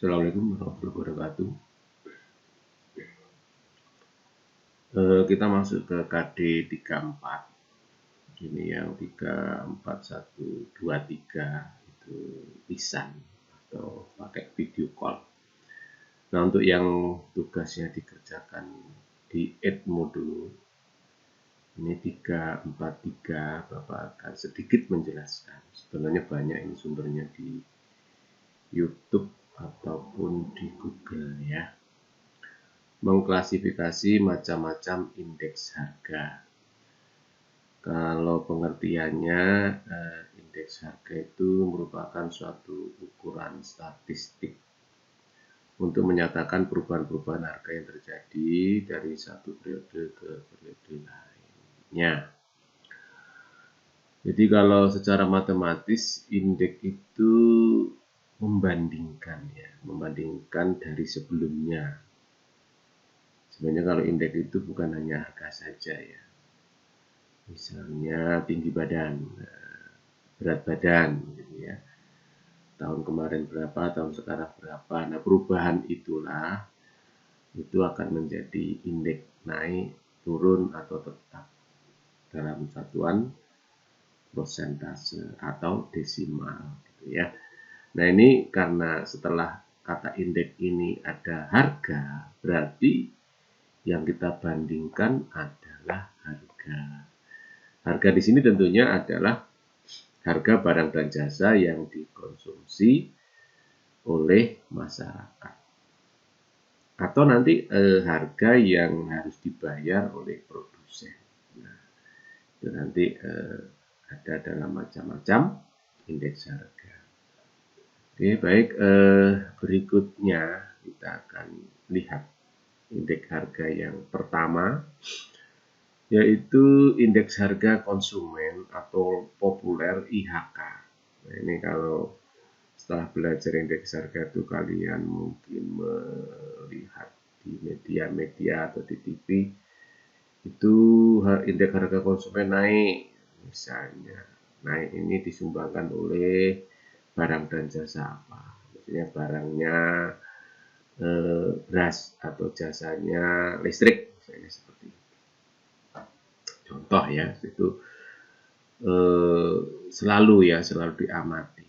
Assalamualaikum warahmatullahi wabarakatuh. Kita masuk ke KD 34. Ini yang 34123 itu lisan atau pakai video call. Nah, untuk yang tugasnya dikerjakan di Edmo dulu, ini 343, Bapak akan sedikit menjelaskan. Sebenarnya banyak ini sumbernya di YouTube ataupun di Google ya. Mengklasifikasi macam-macam indeks harga. Kalau pengertiannya, indeks harga itu merupakan suatu ukuran statistik untuk menyatakan perubahan-perubahan harga yang terjadi dari satu periode ke periode lainnya. Jadi kalau secara matematis indeks itu membandingkan dari sebelumnya. Sebenarnya kalau indeks itu bukan hanya harga saja ya. Misalnya tinggi badan, berat badan gitu ya. Tahun kemarin berapa, tahun sekarang berapa. Nah, perubahan itulah itu akan menjadi indeks naik, turun atau tetap dalam satuan persentase atau desimal gitu ya. Nah, ini karena setelah kata indeks ini ada harga, berarti yang kita bandingkan adalah harga. Harga di sini tentunya adalah harga barang dan jasa yang dikonsumsi oleh masyarakat. Atau nanti harga yang harus dibayar oleh produsen. Nah, itu nanti ada dalam macam-macam indeks harga. Oke, baik. Berikutnya kita akan lihat indeks harga yang pertama, yaitu indeks harga konsumen atau populer IHK. Nah, ini kalau setelah belajar indeks harga itu kalian mungkin melihat di media-media atau di TV itu indeks harga konsumen naik, misalnya naik ini disumbangkan oleh barang dan jasa apa, maksudnya barangnya beras atau jasanya listrik, misalnya seperti itu. Contoh ya, itu selalu diamati.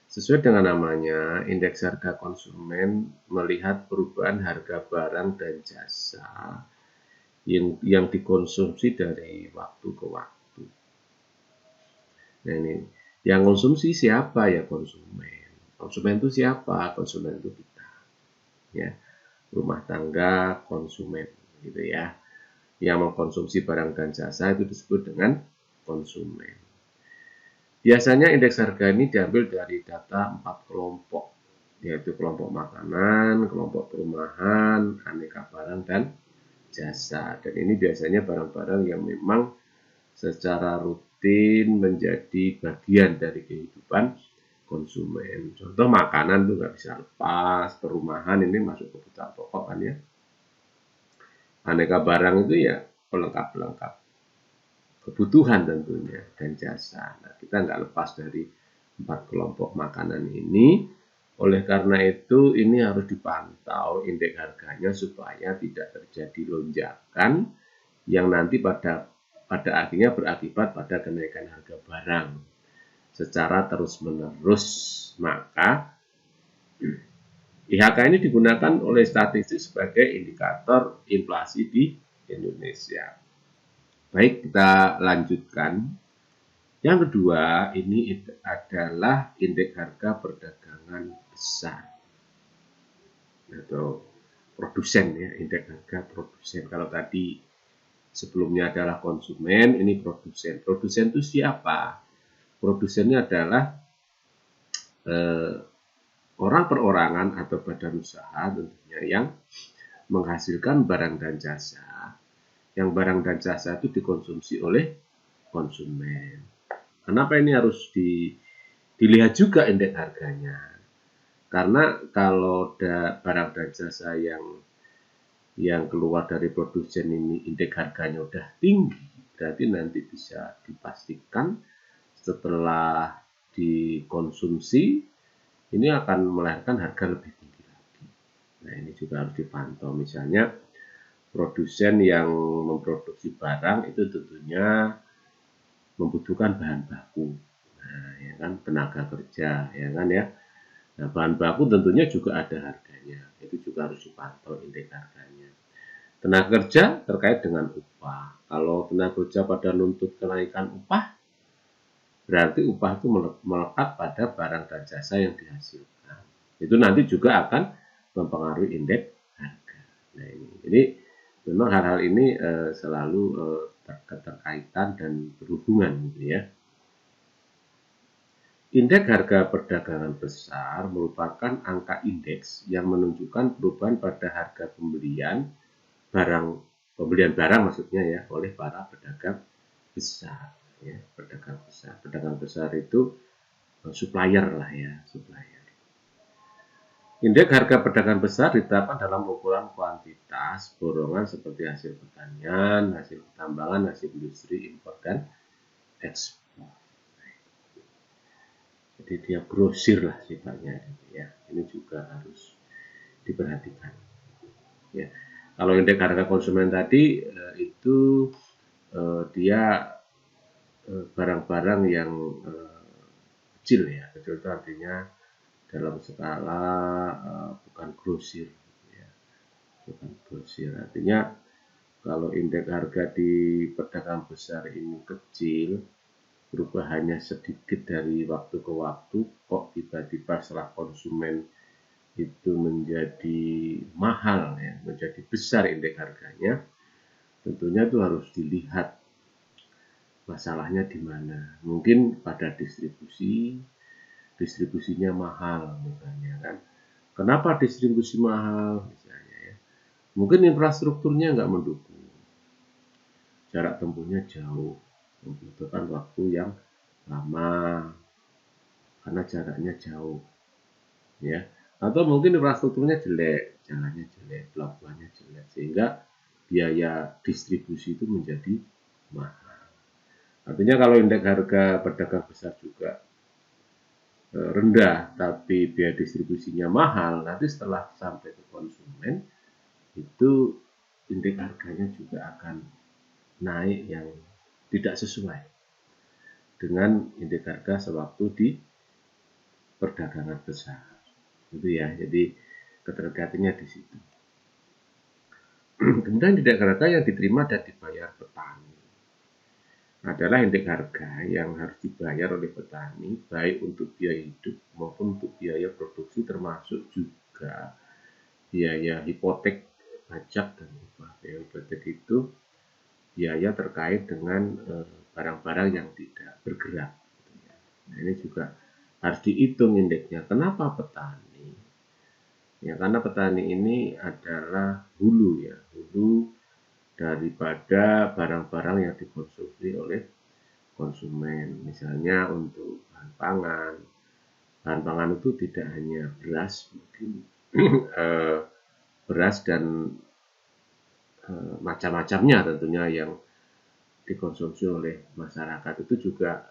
Sesuai dengan namanya, indeks harga konsumen melihat perubahan harga barang dan jasa yang dikonsumsi dari waktu ke waktu. Nah, ini yang konsumsi siapa ya? Konsumen. Konsumen itu siapa? Konsumen itu kita. Ya, rumah tangga konsumen gitu ya. Yang mengkonsumsi barang dan jasa itu disebut dengan konsumen. Biasanya indeks harga ini diambil dari data 4 kelompok, yaitu kelompok makanan, kelompok perumahan, aneka barang, dan jasa. Dan ini biasanya barang-barang yang memang secara rutin menjadi bagian dari kehidupan konsumen. Contoh makanan itu nggak bisa lepas, perumahan ini masuk kebutuhan pokok kan ya. Aneka barang itu ya pelengkap-pelengkap kebutuhan tentunya dan jasa. Nah, kita nggak lepas dari 4 kelompok makanan ini. Oleh karena itu ini harus dipantau indeks harganya supaya tidak terjadi lonjakan yang nanti pada akhirnya berakibat pada kenaikan harga barang secara terus-menerus. Maka IHK ini digunakan oleh statistik sebagai indikator inflasi di Indonesia. Baik, kita lanjutkan. Yang kedua, ini adalah indeks harga perdagangan besar atau produsen ya, indeks harga produsen. Kalau tadi sebelumnya adalah konsumen, ini produsen. Produsen itu siapa? Produsennya adalah orang perorangan atau badan usaha tentunya yang menghasilkan barang dan jasa. Yang barang dan jasa itu dikonsumsi oleh konsumen. Kenapa ini harus dilihat juga indeks harganya? Karena kalau barang dan jasa yang keluar dari produsen ini indeks harganya udah tinggi, berarti nanti bisa dipastikan setelah dikonsumsi ini akan melahirkan harga lebih tinggi Nah, ini juga harus dipantau. Misalnya produsen yang memproduksi barang itu tentunya membutuhkan bahan baku, nah, ya kan, tenaga kerja, ya kan ya. Nah, bahan baku tentunya juga ada harganya, itu juga harus dipantau indeks harganya. Tenaga kerja terkait dengan upah. Kalau tenaga kerja pada nuntut kenaikan upah, berarti upah itu melekat pada barang dan jasa yang dihasilkan. Itu nanti juga akan mempengaruhi indeks harga. Nah, ini. Jadi memang hal-hal ini selalu keterkaitan dan berhubungan gitu ya. Indeks harga perdagangan besar merupakan angka indeks yang menunjukkan perubahan pada harga pembelian barang maksudnya ya oleh para pedagang besar ya, pedagang besar itu supplier lah ya, supplier. Indeks harga perdagangan besar ditetapkan dalam ukuran kuantitas borongan seperti hasil pertanian, hasil pertambangan, hasil industri, impor dan ekspor. Jadi dia grosir lah sifatnya ya. Ini juga harus diperhatikan. Ya. Kalau indeks harga konsumen tadi itu dia barang-barang yang kecil ya. Kecil itu artinya dalam skala bukan grosir ya. Bukan grosir. Artinya kalau indeks harga di pedagang besar ini kecil, perubahannya sedikit dari waktu ke waktu, kok tiba-tiba setelah konsumen itu menjadi mahal ya, menjadi besar indeks harganya, tentunya itu harus dilihat masalahnya di mana. Mungkin pada distribusinya mahal misalnya kan. Kenapa distribusi mahal misalnya ya? Mungkin infrastrukturnya nggak mendukung, jarak tempuhnya jauh, membutuhkan waktu yang lama karena jaraknya jauh, ya. Atau mungkin infrastrukturnya jelek, jalannya jelek, pelabuhannya jelek, sehingga biaya distribusi itu menjadi mahal. Artinya kalau indeks harga pedagang besar juga rendah, tapi biaya distribusinya mahal, nanti setelah sampai ke konsumen, itu indeks harganya juga akan naik yang tidak sesuai dengan indeks harga sewaktu di perdagangan besar. Itu ya, jadi keterkaitannya di situ. Kemudian indeks harga yang diterima dan dibayar petani adalah indeks harga yang harus dibayar oleh petani baik untuk biaya hidup maupun untuk biaya produksi, termasuk juga biaya hipotek, pajak dan upah. Biaya hipotek itu biaya terkait dengan barang-barang yang tidak bergerak. Nah, ini juga harus dihitung indeksnya. Kenapa petani? Ya, karena petani ini adalah hulu ya, hulu daripada barang-barang yang dikonsumsi oleh konsumen. Misalnya untuk bahan pangan. Bahan pangan itu tidak hanya beras, mungkin beras dan macam-macamnya tentunya yang dikonsumsi oleh masyarakat itu juga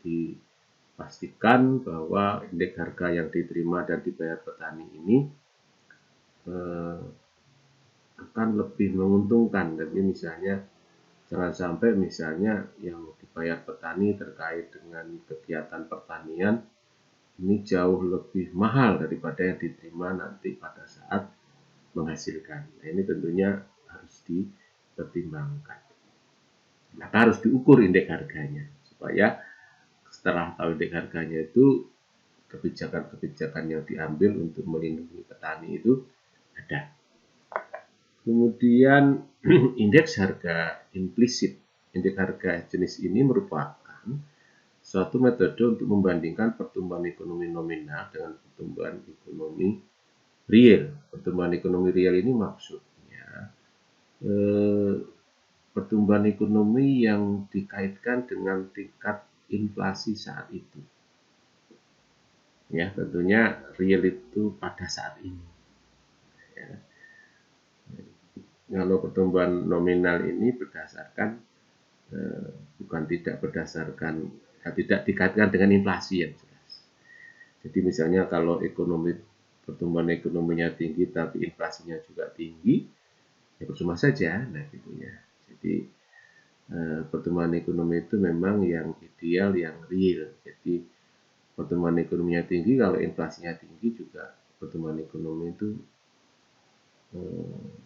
dipastikan bahwa indeks harga yang diterima dan dibayar petani ini akan lebih menguntungkan. Jadi misalnya jangan sampai misalnya yang dibayar petani terkait dengan kegiatan pertanian ini jauh lebih mahal daripada yang diterima nanti pada saat menghasilkan. Nah, ini tentunya harus dipertimbangkan. Maka harus diukur indeks harganya supaya setelah tahu indeks harganya itu kebijakan-kebijakan yang diambil untuk melindungi petani itu ada. Kemudian indeks harga implisit. Indeks harga jenis ini merupakan suatu metode untuk membandingkan pertumbuhan ekonomi nominal dengan pertumbuhan ekonomi real. Pertumbuhan ekonomi real ini maksudnya pertumbuhan ekonomi yang dikaitkan dengan tingkat inflasi saat itu. Ya, tentunya real itu pada saat ini. Ya. Kalau pertumbuhan nominal ini berdasarkan bukan tidak berdasarkan tidak dikaitkan dengan inflasi yang jelas. Jadi misalnya kalau ekonomi pertumbuhan ekonominya tinggi tapi inflasinya juga tinggi, ya percuma saja. Nah, gitu ya. Jadi pertumbuhan ekonomi itu memang yang ideal, yang real. Jadi pertumbuhan ekonominya tinggi, kalau inflasinya tinggi juga pertumbuhan ekonomi itu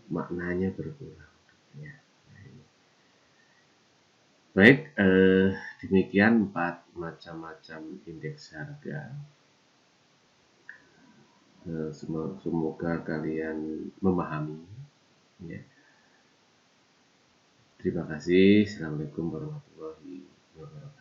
maknanya berkurang. Ya. Baik, demikian 4 macam-macam indeks harga. Semoga kalian memahami. Ya. Terima kasih. Assalamualaikum warahmatullahi wabarakatuh.